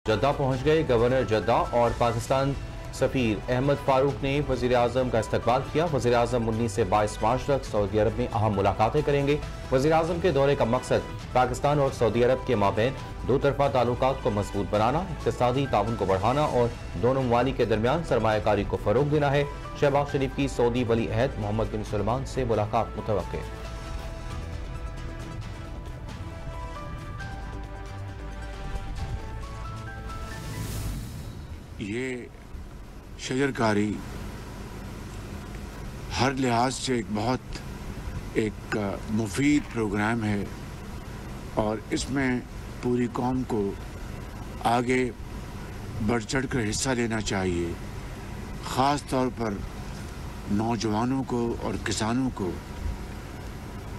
जद्दा पहुंच गए। गवर्नर जद्दा और पाकिस्तान सफीर अहमद फारूक ने वजीर आजम का इस्तकबाल किया। वजीर आजम 19 से 22 मार्च तक सऊदी अरब में अहम मुलाकातें करेंगे। वजीर आजम के दौरे का मकसद पाकिस्तान और सऊदी अरब के माबैन दो तरफा ताल्लुकात को मजबूत बनाना, इक़्तिसादी ताउन को बढ़ाना और दोनों ममालिक के दरमियान सरमायाकारी को फरोग देना है। शहबाज शरीफ की सऊदी वली अहद मोहम्मद बिन सलमान से मुलाकात मुतवक्के। ये शजरकारी हर लिहाज से एक मुफीद प्रोग्राम है और इसमें पूरी कौम को आगे बढ़ चढ़ कर हिस्सा लेना चाहिए, ख़ास तौर पर नौजवानों को और किसानों को,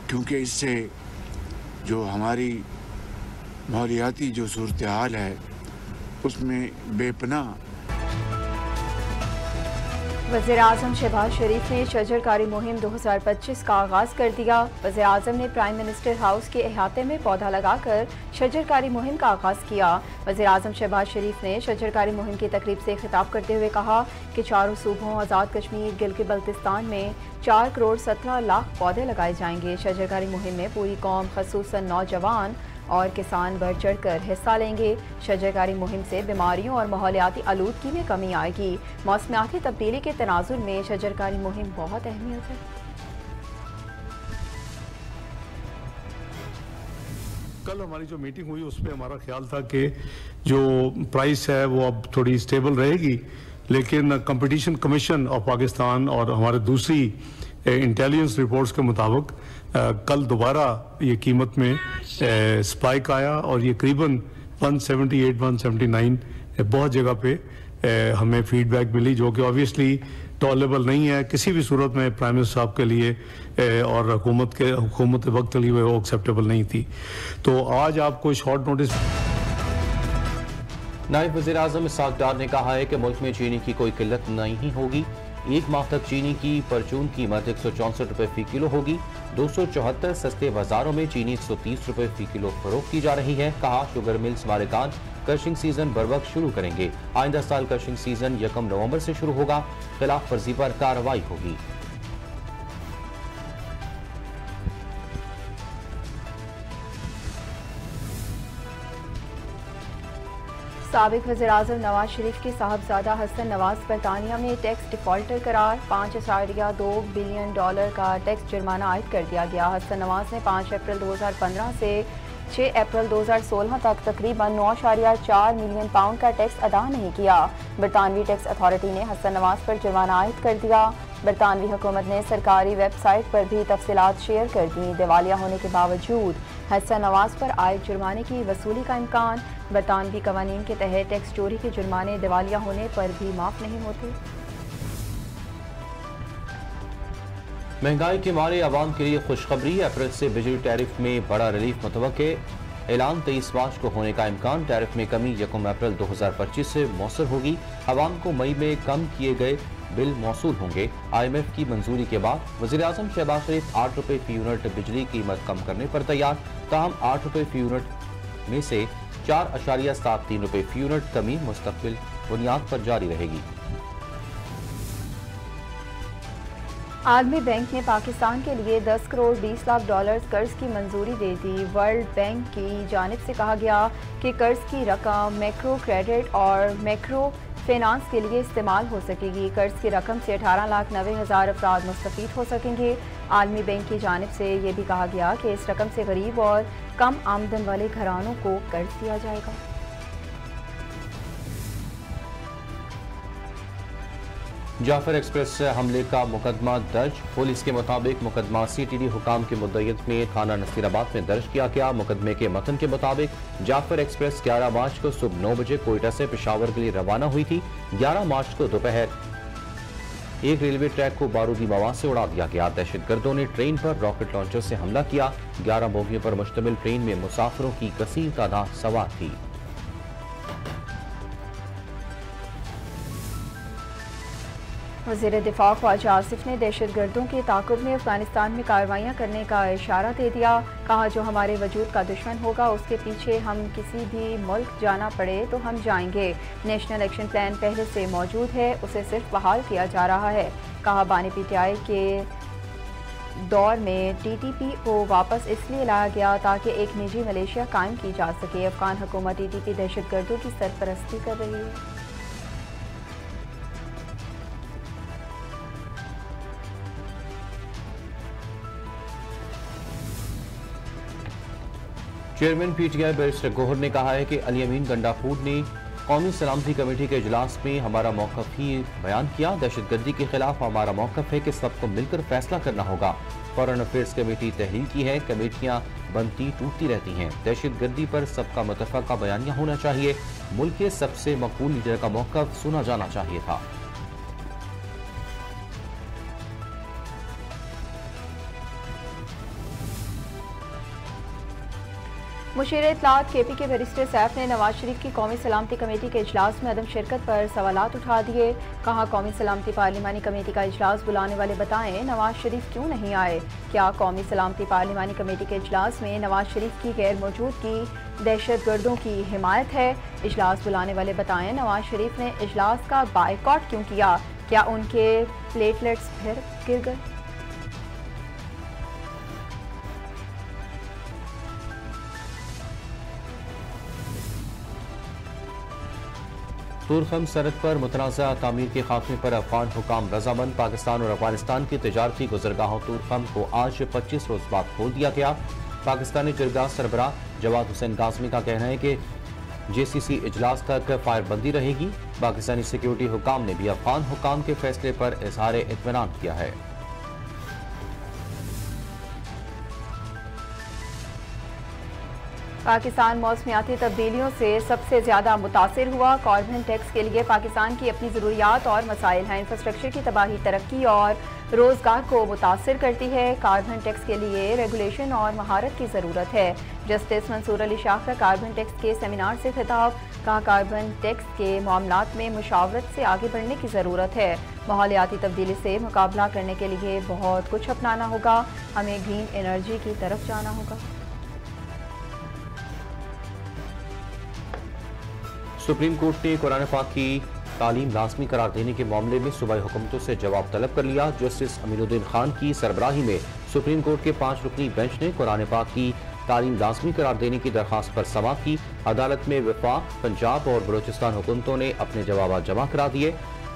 क्योंकि इससे जो हमारी माहौलियाती जो सूरत हाल है उसमें बेपनाह। वज़ीर आज़म शहबाज शरीफ ने शजरकारी मुहिम 2025 का आगाज़ कर दिया। वज़ीर आज़म ने प्राइम मिनिस्टर हाउस के अहाते में पौधा लगाकर शजरकारी मुहिम का आगाज़ किया। वज़ीर आज़म शहबाज शरीफ ने शजरकारी मुहिम की तकरीब से खिताब करते हुए कहा कि चारों सूबों आज़ाद कश्मीर, गिलगित बल्तिस्तान में 4 करोड़ 17 लाख पौधे लगाए जाएंगे। शजरकारी मुहिम में पूरी कौम खसूसन नौजवान और किसान बढ़ चढ़ कर हिस्सा लेंगे। शजरकारी मुहिम से बीमारियों और माहौलियाती आलूदगी में कमी आएगी। मौसमियाती तब्दीली के तनाजुर में शजरकारी मुहिम बहुत अहमियत है। कल हमारी जो मीटिंग हुई उसमें हमारा ख्याल था कि जो प्राइस है वो अब थोड़ी स्टेबल रहेगी, लेकिन कंपटीशन कमीशन ऑफ पाकिस्तान और हमारे दूसरी इंटेलिजेंस रिपोर्ट्स के मुताबिक कल दोबारा ये कीमत में स्पाइक आया और ये करीबन 178-179 बहुत जगह पे हमें फीडबैक मिली, जो कि ऑब्वियसली टॉलरेबल नहीं है किसी भी सूरत में प्राइम मिनिस्टर साहब के लिए और हुकूमत वक्त के लिए वो एक्सेप्टेबल नहीं थी। तो आज आपको शॉर्ट नोटिस। नायब वज़ीर आज़म इसहाक़ डार ने कहा है कि मुल्क में चीनी की कोई किल्लत नहीं होगी। एक माह तक चीनी की परचून कीमत 164 रुपए फी किलो होगी। 274 सस्ते बाजारों में चीनी 130 रुपए फी किलो फरोख्त की जा रही है। कहा शुगर मिल्स मालिकान क्रशिंग सीजन बर वक्त शुरू करेंगे। आइंदा साल क्रशिंग सीजन 1 नवंबर से शुरू होगा। खिलाफ वर्जी पर कार्रवाई होगी। साबिक वज़ीर-ए-आज़म नवाज शरीफ के साहबजादा हसन नवाज बरतानिया में टैक्स डिफॉल्टर करार। $5.2 बिलियन का टैक्स जुर्माना आयद कर दिया गया। हसन नवाज ने 5 अप्रैल 2015 से 6 अप्रैल 2016 तक तकरीबन $9.4 मिलियन का टैक्स अदा नहीं किया। बरतानवी टैक्स अथॉरिटी ने हसन नवाज पर जुर्माना आयद कर दिया। बरतानवी हुकूमत ने सरकारी वेबसाइट पर भी तफसीलात शेयर कर दी। दिवालिया होने के बावजूद हसन नवाज पर आयद जुर्माने की वसूली का इम्कान। बरतानवी कवानीन के तहत टैक्स चोरी के जुर्माने दिवालिया होने पर भी माफ नहीं होते। महंगाई के मारे आवाम के लिए खुशखबरी। अप्रैल से बिजली टैरिफ में बड़ा रिलीफ मुतवक्के। ऐलान 23 मार्च को होने का इम्कान। टैरिफ में कमी 1 अप्रैल 2025 से मौसर होगी। आवाम को मई में कम किए गए बिल मौसूल होंगे। IMF की मंजूरी के बाद वज़ीर आज़म शहबाज शरीफ 8 रुपए फी यूनिट बिजली कीमत कम करने पर तैयार। ताहम 8 रुपए फी यूनिट में से 4.73 रुपए फी यूनिट कमी मुस्तकिल बुनियाद पर जारी रहेगी। आलमी बैंक ने पाकिस्तान के लिए 10 करोड़ 20 लाख डॉलर्स कर्ज की मंजूरी दे दी। वर्ल्ड बैंक की जानिब से कहा गया कि कर्ज की रकम मैक्रो क्रेडिट और मैक्रो फाइनेंस के लिए इस्तेमाल हो सकेगी। कर्ज की रकम से 18,90,000 अफराद मुस्तफीद हो सकेंगे। आलमी बैंक की जानिब से ये भी कहा गया कि इस रकम से गरीब और कम आमदन वाले घरानों को कर्ज दिया जाएगा। जाफर एक्सप्रेस हमले का मुकदमा दर्ज। पुलिस के मुताबिक मुकदमा CTD हुकाम की मुद्दत में थाना नसीराबाद में दर्ज किया गया। मुकदमे के मतन के मुताबिक जाफर एक्सप्रेस 11 मार्च को सुबह 9 बजे कोयटा से पेशावर के लिए रवाना हुई थी। 11 मार्च को दोपहर एक रेलवे ट्रैक को बारूदी मवाद से उड़ा दिया गया। दहशतगर्दों ने ट्रेन पर रॉकेट लॉन्चर से हमला किया। 11 बोगियों पर मुश्तमिल ट्रेन में मुसाफिरों की कसीर तादाद सवार थी। वज़ीर दिफा ख्वाजा आसिफ ने दहशत गर्दों के ताक़ुब में अफगानिस्तान में कार्रवाइयाँ करने का इशारा दे दिया। कहा, जो हमारे वजूद का दुश्मन होगा उसके पीछे हम किसी भी मुल्क जाना पड़े तो हम जाएंगे। नेशनल एक्शन प्लान पहले से मौजूद है, उसे सिर्फ बहाल किया जा रहा है। कहा, बानी PTI के दौर में TTP को वापस इसलिए लाया गया ताकि एक निजी मलेशिया कायम की जा सके। अफगान हुकूमत TTP दहशत गर्दों की सरपरस्ती कर रही है। चेयरमैन PTI बैरिस्टर गौहर ने कहा है कि अली अमीन गंडापुर ने कौमी सलामती कमेटी के इजलास में हमारा मौक़िफ़ ही बयान किया। दहशतगर्दी के खिलाफ हमारा मौक़िफ़ है कि सबको मिलकर फैसला करना होगा। फॉरेन अफेयर्स कमेटी तहलील की है, कमेटियां बनती टूटती रहती हैं। दहशतगर्दी पर सबका मुतफ़क़ा बयानिया होना चाहिए। मुल्क के सबसे मकबूल लीडर का मौक़िफ़ सुना जाना चाहिए था। मुशीर इत्तलात KP के बैरिस्टर सैफ ने नवाज शरीफ की कौमी सलामती कमेटी के इजलास में अदम शिरकत पर सवालात उठा दिए। कहा, कौमी सलामती पार्लिमानी कमेटी का इजलास बुलाने वाले बताएं नवाज शरीफ क्यों नहीं आए। क्या कौमी सलामती पार्लिमानी कमेटी के इजलास में नवाज शरीफ की गैर मौजूदगी दहशत गर्दों की हिमायत है। इजलास बुलाने वाले बताएं नवाज शरीफ ने इजलास का बायकॉट क्यों किया। क्या उनके प्लेटलेट्स फिर गिर गए। तुरखम सरहद पर मुतनाज़ा तामीर के खात्मे पर अफगान हुकाम रजामंद। पाकिस्तान और अफगानिस्तान की तजारती गुजरगाहों तुरखम को आज 25 रोज बाद खोल दिया गया। पाकिस्तानी जरगा सरबराह जवाद हुसैन काज़मी का कहना है कि JCC इजलास तक फायरबंदी रहेगी। पाकिस्तानी सिक्योरिटी हुकाम ने भी अफगान हुकाम के फैसले पर इजहार इत्मीनान किया है। पाकिस्तान मौसमियाती तब्दीलियों से सबसे ज्यादा मुतासिर हुआ। कार्बन टैक्स के लिए पाकिस्तान की अपनी ज़रूरियात और मसाइल हैं। इंफ्रास्ट्रक्चर की तबाही तरक्की और रोजगार को मुतासिर करती है। कार्बन टैक्स के लिए रेगुलेशन और महारत की ज़रूरत है। जस्टिस मंसूर अली शाह का कार्बन टैक्स के सेमिनार से खिताब। कहा, कार्बन टैक्स के मामलात में मुशावरत से आगे बढ़ने की ज़रूरत है। माहौलियाती तब्दीली से मुकाबला करने के लिए बहुत कुछ अपनाना होगा। हमें ग्रीन एनर्जी की तरफ जाना होगा। सुप्रीम कोर्ट ने कुरान पाक की तालीम लाजमी करार देने के मामले में सूबाई हुकूमतों से जवाब तलब कर लिया। जस्टिस अमीनुद्दीन खान की सरबराही में सुप्रीम कोर्ट के 5 रुकनी बेंच ने कुरान पाक की तालीम लाजमी करार देने की दरखास्त पर समाअत की। अदालत में वफाक, पंजाब और बलोचिस्तान हुकूमतों ने अपने जवाब जमा करा दिए।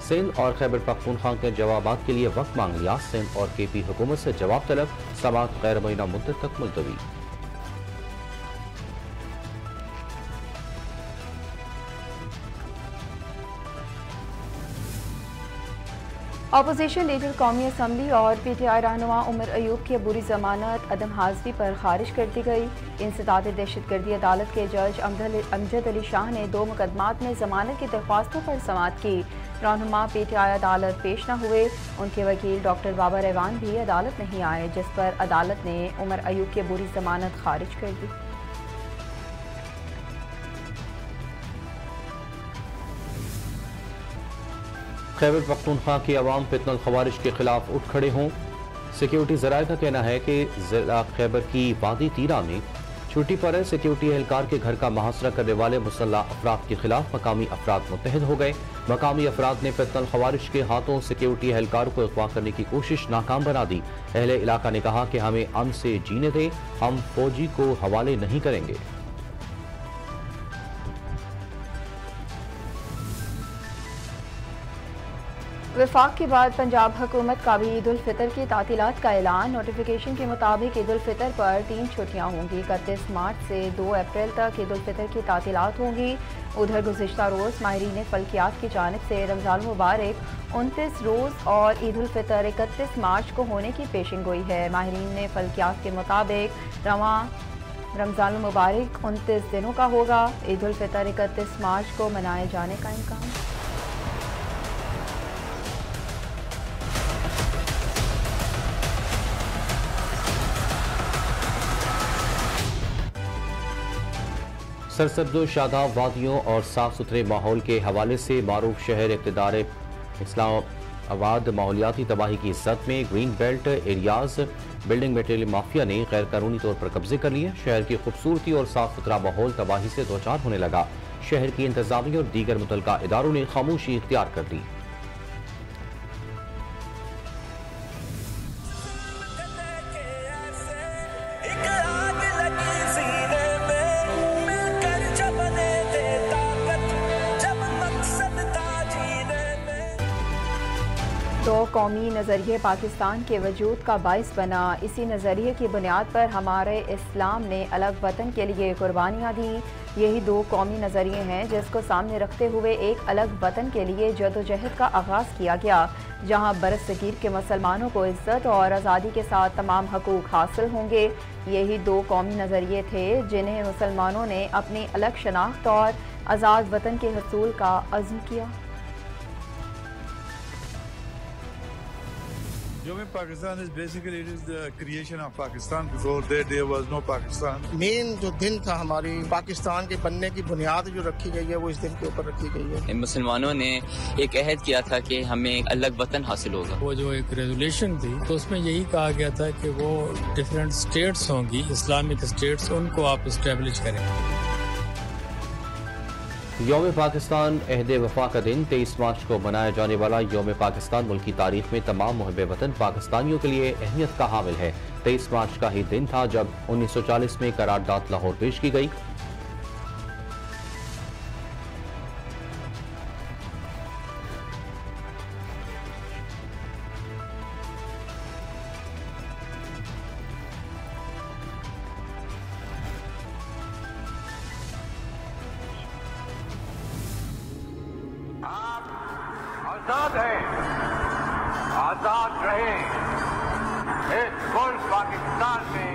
सिंध और खैबर पख्तूनख्वा के जवाब के लिए वक्त मांग लिया। सिंध और KP हुकूमत से जवाब तलब, समाअत गैर मुअय्यना मुद्दत तक मुलतवी। अपोजिशन लीडर कौमी असम्बली और PTI रहनुमा उमर अयूब की अबूरी जमानत अदम हाजिरी पर खारिज कर दी गई। इंसदाद दहशतगर्दी अदालत के जज अमजद अली शाह ने 2 मुकदमात में जमानत की दरख्वास्तों पर समाअत की। रहनुमा PTI अदालत पेश न हुए। उनके वकील डॉक्टर बाबा रहवान भी अदालत नहीं आए, जिस पर अदालत ने उमर अयूब की अबूरी जमानत खारिज कर दी। खैबर पख्तूनख्वा के अवाम फितनल खवारिज के खिलाफ उठ खड़े हों। सिक्योरिटी ज़राए का कहना है कि जिला खैबर की वादी तीरा में छुट्टी पर सिक्योरिटी एहलकार के घर का मुहासरा करने वाले मुसल्लह अफराद के खिलाफ मकामी अफराद मुत्तहिद हो गए। मकामी अफराद ने फितनल खवारिज के हाथों सिक्योरिटी एहलकार को अगवा करने की कोशिश नाकाम बना दी। अहले इलाका ने कहा कि हमें अमन से जीने दें, हम फौजी को हवाले नहीं करेंगे। वफाक के बाद पंजाब हुकूमत का भी ईद उल फितर की तातीलात का ऐलान। नोटिफिकेशन के मुताबिक ईद उल फितर पर 3 छुट्टियाँ होंगी। 31 मार्च से 2 अप्रैल तक ईद उल फितर की तातीलात होंगी। उधर गुज़िश्ता रोज़ माहिरीन फल्कियात की जानिब से रमज़ान मुबारक 29 रोज़ और ईद उल फितर 31 मार्च को होने की पेशिंग गोई है। माहिरीन फल्कियात के मुताबिक रवां रमज़ान मुबारक 29 दिनों का होगा। ईद उल फितर 31 मार्च को मनाए जाने का इम्कान। सरसब्ज़ शादाब वादियों और साफ सुथरे माहौल के हवाले से मारूफ शहर इक़्तिदार आबाद माहौलियाती तबाही की इज्जत में green belt areas building material mafia ने गैर कानूनी तौर पर कब्जे कर लिए। शहर की खूबसूरती और साफ सुथरा माहौल तबाही से दो चार होने लगा। शहर की इंतजामिया और दीगर मुतल्लिका इदारों ने खामोशी इख्तियार कर दी। दो कौमी नज़रिए पाकिस्तान के वजूद का बाइस बना। इसी नज़रिए की बुनियाद पर हमारे इस्लाम ने अलग वतन के लिए कुर्बानियाँ दी। यही दो कौमी नज़रिए हैं जिसको सामने रखते हुए एक अलग वतन के लिए जदोजहद का आगाज़ किया गया, जहाँ बरसगीर के मुसलमानों को इज़्ज़त और आज़ादी के साथ तमाम हकूक़ हासिल होंगे। यही दो कौमी नज़रिए थे जिन्हें मुसलमानों ने अपनी अलग शनाख्त और आज़ाद वतन के हसूल का अज़्म किया। Yom Pakistan is basically it is the creation of Pakistan. Before that there was no Pakistan. Main जो दिन था हमारी पाकिस्तान के बनने की बुनियाद जो रखी गई है वो इस दिन के ऊपर रखी गई है। मुसलमानों ने एक अहद किया था कि हमें एक अलग वतन हासिल होगा। वो जो एक रेजोल्यूशन थी तो उसमें यही कहा गया था कि वो डिफरेंट स्टेट्स होंगी, इस्लामिक स्टेट्स, उनको आप इस्टेब्लिश करें। यौम पाकिस्तान अहद वफा का दिन 23 मार्च को मनाया जाने वाला यौम पाकिस्तान मुल्क की तारीख में तमाम मुहब्बे वतन पाकिस्तानियों के लिए अहमियत का हामिल है। 23 मार्च का ही दिन था जब 1940 में करारदाद लाहौर पेश की गई। आजाद है, आजाद रहे इस मुल्क पाकिस्तान में।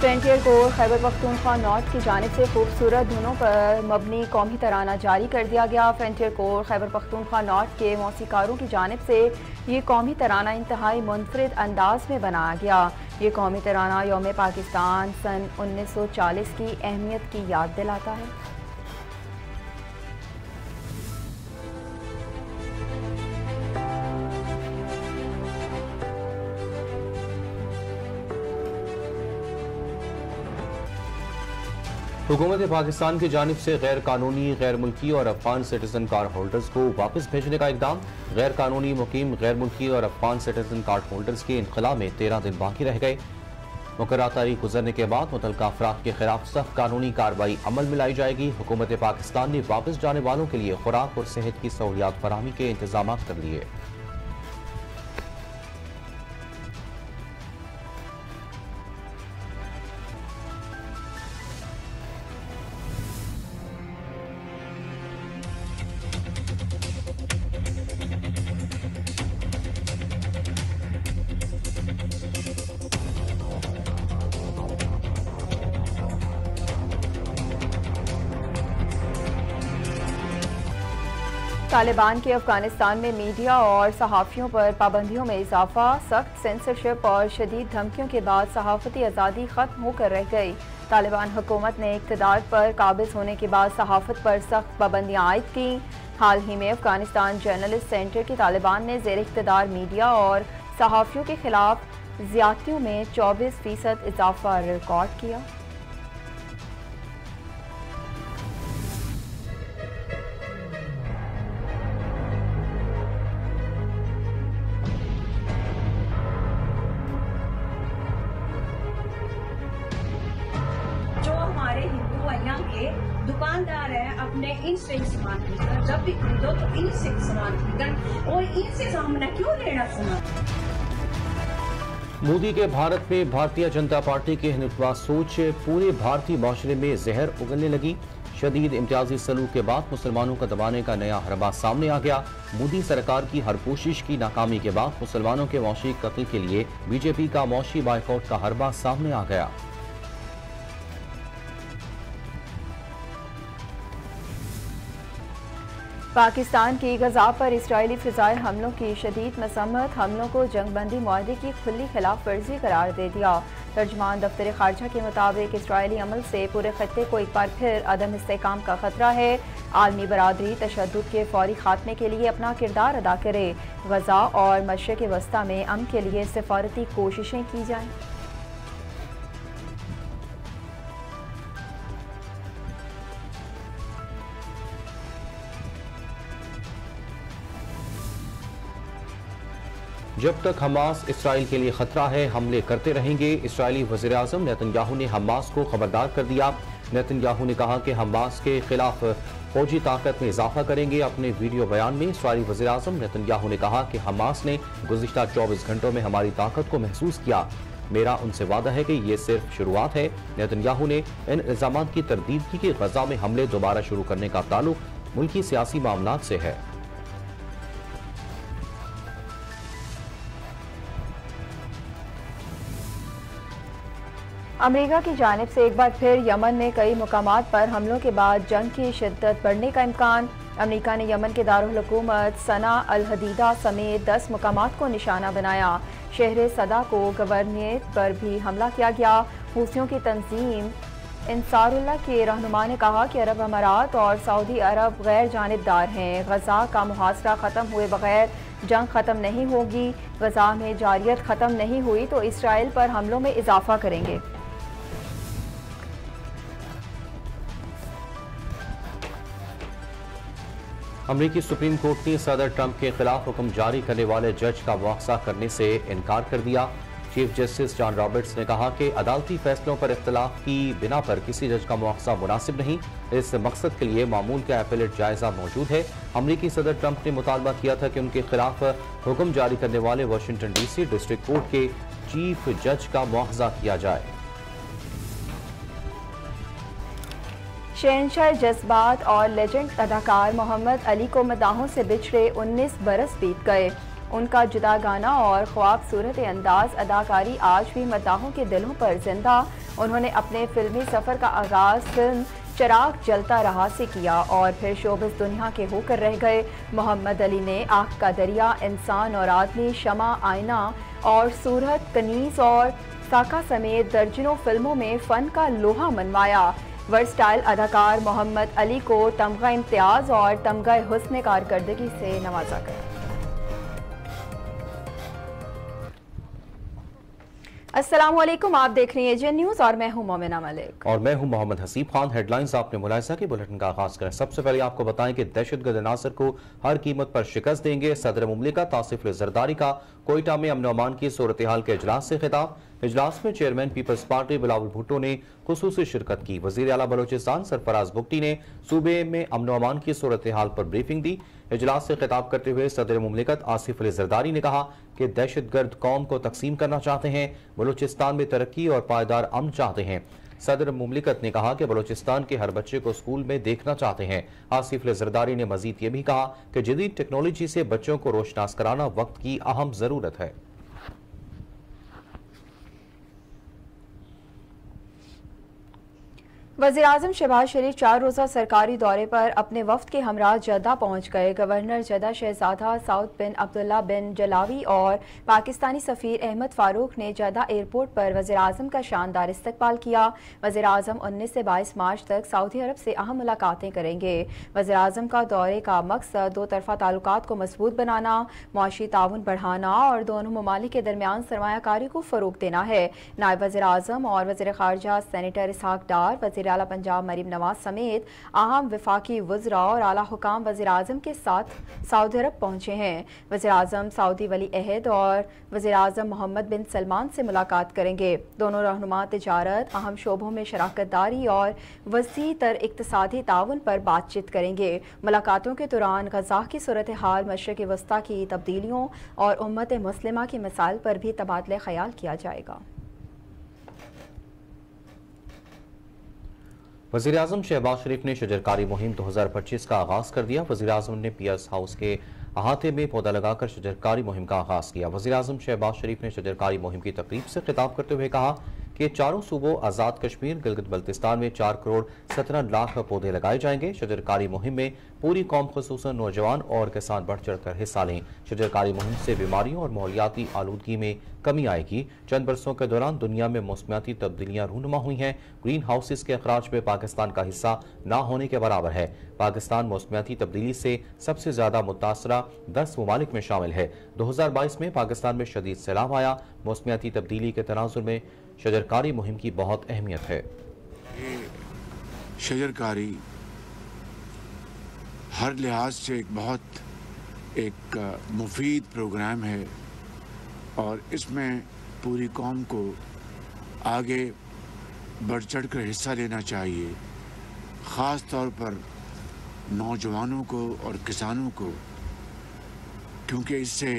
Frontier core Khyber Pakhtunkhwa north की जानिब से खूबसूरत धुनों पर मबनी कौमी तराना जारी कर दिया गया। Frontier core Khyber Pakhtunkhwa north के मौसीकारों की जानिब से ये कौमी तराना इंतहाई मुनफरिद अंदाज में बनाया गया। ये कौमी तराना यौम पाकिस्तान सन 1940 की अहमियत की याद दिलाता है। हुकूमत पाकिस्तान की जानिब से गैर कानूनी, गैर मुल्की और अफगान सिटीजन कार्ड होल्डर्स को वापस भेजने का इकदाम। गैर कानूनी, मुकीम, गैर मुल्की और अफगान सिटीजन कार्ड होल्डर्स के इनखला में 13 दिन बाकी रह गए। मुकर्रर तारीख गुजरने के बाद मुतल्लिका अफराद के खिलाफ सख्त कानूनी कार्रवाई अमल में लाई जाएगी। हुकूमत पाकिस्तान ने वापस जाने वालों के लिए खुराक और सेहत की सहूलियात फराहमी के इंतजाम कर लिए। तालिबान के अफगानिस्तान में मीडिया और सहाफ़ियों पर पाबंदियों में इजाफा। सख्त सेंसरशिप और शदीद धमकियों के बाद सहाफ़ती आज़ादी ख़त्म होकर रह गई। तालिबान हुकूमत ने इक़्तिदार पर काबिज़ होने के बाद सहाफ़त पर सख्त पाबंदियाँ आयद की। हाल ही में अफगानिस्तान जर्नलिस्ट सेंटर के तालिबान ने ज़ेर इक़्तिदार मीडिया और सहाफ़ियों के खिलाफ ज़्यादतियों में 24% इजाफा रिकॉर्ड किया। दुकानदार है, अपने इनसे सामान खरीदना, जब भी खरीदो तो इनसे सामान खरीदना और इनसे सामना क्यों लेना सामान। मोदी के भारत में भारतीय जनता पार्टी के हिंदुत्व सोच पूरे भारतीय माशरे में जहर उगलने लगी। शदीद इम्तियाजी सलूक के बाद मुसलमानों का दबाने का नया हरबा सामने आ गया। मोदी सरकार की हर कोशिश की नाकामी के बाद मुसलमानों के मौशी कत्ल के लिए बीजेपी का मौशी बाइकआउट का हरबा सामने आ गया। पाकिस्तान की गजा पर इसराइली फ़िज़ाई हमलों की शदीद मसम्मत, हमलों को जंगबंदी मुआहदे की खुली खिलाफ वर्जी करार दे दिया। तर्जमान दफ्तर खारजा के मुताबिक इसराइली अमल से पूरे खत्ते को एक बार फिर अदम इस्तेहकाम का खतरा है। आलमी बरादरी तशद्दुद के फौरी खात्मे के लिए अपना किरदार अदा करे। गजा और मशरिक़ वस्ता में अमन के लिए सिफारती कोशिशें की जाएं। जब तक हमास इसराइल के लिए खतरा है, हमले करते रहेंगे। इसराइली वज़ीर-ए-आज़म नेतन्याहू ने हमास को खबरदार कर दिया। नेतन्याहू ने कहा कि हमास के खिलाफ फौजी ताकत में इजाफा करेंगे। अपने वीडियो बयान में इसराइली वज़ीर-ए-आज़म नेतन्याहू ने कहा कि हमास ने गुज़िश्ता 24 घंटों में हमारी ताकत को महसूस किया। मेरा उनसे वादा है कि ये सिर्फ शुरुआत है। नेतन्याहू ने इन इल्ज़ामात की तरदीद की कि गजा में हमले दोबारा शुरू करने का ताल्लुक मुल्की सियासी मामलात से है। अमेरिका की जानिब से एक बार फिर यमन में कई मुकामात पर हमलों के बाद जंग की शिद्दत बढ़ने का इम्कान। अमेरिका ने यमन के दारुल हुकूमत सना अल हदीदा समेत 10 मुकामात को निशाना बनाया। शहर सदा को गवर्नरेट पर भी हमला किया गया। हूसियों की तंजीम इंसारुल्लाह के रहनुमा ने कहा कि अरब अमारात और सऊदी अरब गैर जानिबदार हैं। गजा का मुहासरा ख़त्म हुए बगैर जंग ख़त्म नहीं होगी। गजा में जारियत ख़त्म नहीं हुई तो इसराइल पर हमलों में इजाफा करेंगे। अमरीकी सुप्रीम कोर्ट ने सदर ट्रंप के खिलाफ हुक्म जारी करने वाले जज का मुआवजा करने से इनकार कर दिया। चीफ जस्टिस जॉन रॉबर्ट्स ने कहा कि अदालती फैसलों पर इख्तलाफ की बिना पर किसी जज का मुआवजा मुनासिब नहीं। इस मकसद के लिए मामूल का एपेलेट जायजा मौजूद है। अमरीकी सदर ट्रंप ने मुतालबा किया था कि उनके खिलाफ हुक्म जारी करने वाले वाशिंगटन DC डिस्ट्रिक्ट कोर्ट के चीफ जज का मुआवजा किया जाए। शहंशाह जज्बात और लेजेंड अदाकार मोहम्मद अली को मदाहों से बिछड़े 19 बरस बीत गए। उनका जुदा गाना और ख्वाब सूरत अंदाज अदाकारी आज भी मदाहों के दिलों पर जिंदा। उन्होंने अपने फिल्मी सफ़र का आगाज़ फिल्म चिराग जलता रहा से किया और फिर शोबिज़ दुनिया के होकर रह गए। मोहम्मद अली ने आँख का दरिया, इंसान और आदमी, शमा, आईना और सूरत, कनीज़ और साका समेत दर्जनों फिल्मों में फ़न का लोहा मनवाया। वर्सटाइल अदाकार मोहम्मद अली को तमगा इम्तियाज़ और तमगा हुस्न कारकर्दगी से नवाजा गया। अस्सलामुअलैकुम, आप देख रही हैं एजेंट न्यूज़ और मैं हूं मोमिना मलिक और मैं हूं मोहम्मद हसीब खान। हेडलाइंस आपने मुलाहिजा की, बुलेटिन का आगाज करें। सबसे पहले आपको बताएं कि दहशतगर्द अनासर को हर कीमत पर शिकस्त देंगे। सदर मुमलिकत आसिफ अली जरदारी का कोयटा में अमन अमान की सूरत हाल के इजलास से खिताब। इजलास में चेयरमैन पीपल्स पार्टी बिलावल भुट्टो ने खुसूसी शिरकत की। वजीर आला बलोचिस्तान सरफराज बुगटी ने सूबे में अमन अमान की सूरत हाल पर ब्रीफिंग दी। इजलास से खिताब करते हुए सदर मुमलिकत आसिफ अली जरदारी ने कहा कि दहशतगर्द कौम को तकसीम करना चाहते हैं, बलोचिस्तान में तरक्की और पायदार अमन चाहते हैं। सदर मुमलिकत ने कहा कि बलोचिस्तान के हर बच्चे को स्कूल में देखना चाहते हैं। आसिफ अली जरदारी ने मजीद ये भी कहा कि जदीद टेक्नोलॉजी से बच्चों को रोशनास कराना वक्त की अहम जरूरत है। वज़ीर-ए-आज़म शहबाज शरीफ 4 रोज़ा सरकारी दौरे पर अपने वफ्द के हमरा जद्दा पहुँच गए। गवर्नर जद्दा शहजादा साउद बिन अब्दुल्ला बिन जलावी और पाकिस्तानी सफ़ीर अहमद फ़ारूक ने जद्दा एयरपोर्ट पर वज़ीर-ए-आज़म का शानदार इस्तकबाल किया। वज़ीर-ए-आज़म 19 से 22 मार्च तक सऊदी अरब से अहम मुलाकातें करेंगे। वज़ीर-ए-आज़म का दौरे का मकसद दो तरफ़ा ताल्लुकात को मजबूत बनाना, मुआशी ताउन बढ़ाना और दोनों ममालिक के दरमियान सरमायाकारी को फ़रोग़ देना है। नायब वज़ीर-ए-आज़म और वज़ीर ख़ारजा सेनेटर इसहाक डार, वज़ीर आला पंजाब मरीम नवाज समेत अहम वफाकी वज़रा और आला हुकाम वज़ीर-ए-आज़म के साथ सऊदी अरब पहुँचे हैं। वज़ीर-ए-आज़म सऊदी वली अहद और वज़ीर-ए-आज़म मोहम्मद बिन सलमान से मुलाकात करेंगे। दोनों रहनुमा तिजारत, अहम शोबों में शराकत दारी और वसी तर इक़्तिसादी ताउन पर बातचीत करेंगे। मुलाकातों के दौरान गज़ा की सूरत हाल, मशरिक़ वस्ता की तब्दीलियों और उम्मत मुस्लिमा के मसाइल पर भी तबादला ख्याल किया जाएगा। वज़ीर-ए-आज़म शहबाज शरीफ ने शजरकारी मुहिम 2025 का आगाज़ कर दिया। वज़ीर-ए-आज़म ने पीएस हाउस के अहाते में पौधा लगाकर शजरकारी मुहिम का आगाज़ किया। वज़ीर-ए-आज़म शहबाज शरीफ ने शजरकारी मुहिम की तकरीब से खिताब करते हुए कहा कि चारों सूबों आज़ाद कश्मीर गिलगित बल्तिस्तान में 4 करोड़ 17 लाख पौधे लगाए जाएंगे। शजरकारी मुहिम में पूरी कौम खुसूसन नौजवान और किसान बढ़ चढ़कर हिस्सा लें। शजरकारी मुहिम से बीमारियों और माहौलियाती आलूदगी में कमी आएगी। चंद बरसों के दौरान दुनिया में मौसमियाती तब्दीलियां रूनुमा हुई हैं। ग्रीन हाउसेस के अखराज में पाकिस्तान का हिस्सा ना होने के बराबर है। पाकिस्तान मौसमियाती तब्दीली से सबसे ज्यादा मुतासरा 10 ममालिक में शामिल है। 2022 में पाकिस्तान में शदीद सैलाब आया। मौसमियाती तब्दीली के तनाजुर में शजरकारी मुहिम की बहुत अहमियत है। शजरकारी हर लिहाज से एक मुफीद प्रोग्राम है और इसमें पूरी कौम को आगे बढ़ चढ़ कर हिस्सा लेना चाहिए, ख़ास तौर पर नौजवानों को और किसानों को, क्योंकि इससे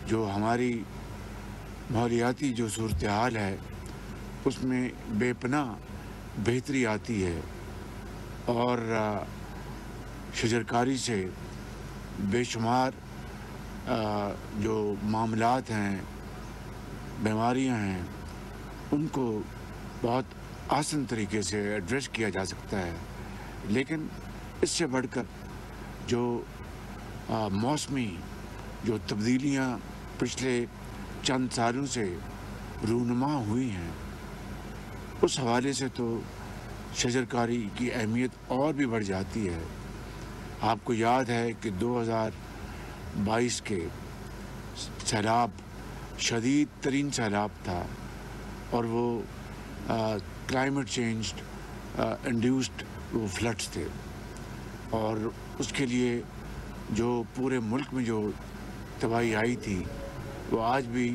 जो हमारी माहौलियाती जो सूरत हाल है उसमें बेपनाह बेहतरी आती है और शजरकारी से बेशुमार जो मामलात हैं, बीमारियां हैं, उनको बहुत आसान तरीके से एड्रेस किया जा सकता है। लेकिन इससे बढ़कर जो मौसमी जो तब्दीलियां पिछले चंद सालों से रूनुमा हुई हैं, उस हवाले से तो शजरकारी की अहमियत और भी बढ़ जाती है। आपको याद है कि 2022 के सैलाब शदीद तरीन सैलाब था और वो क्लाइमेट चेंज इंड्यूस्ड वो फ्लड्स थे और उसके लिए जो पूरे मुल्क में जो तबाही आई थी वो आज भी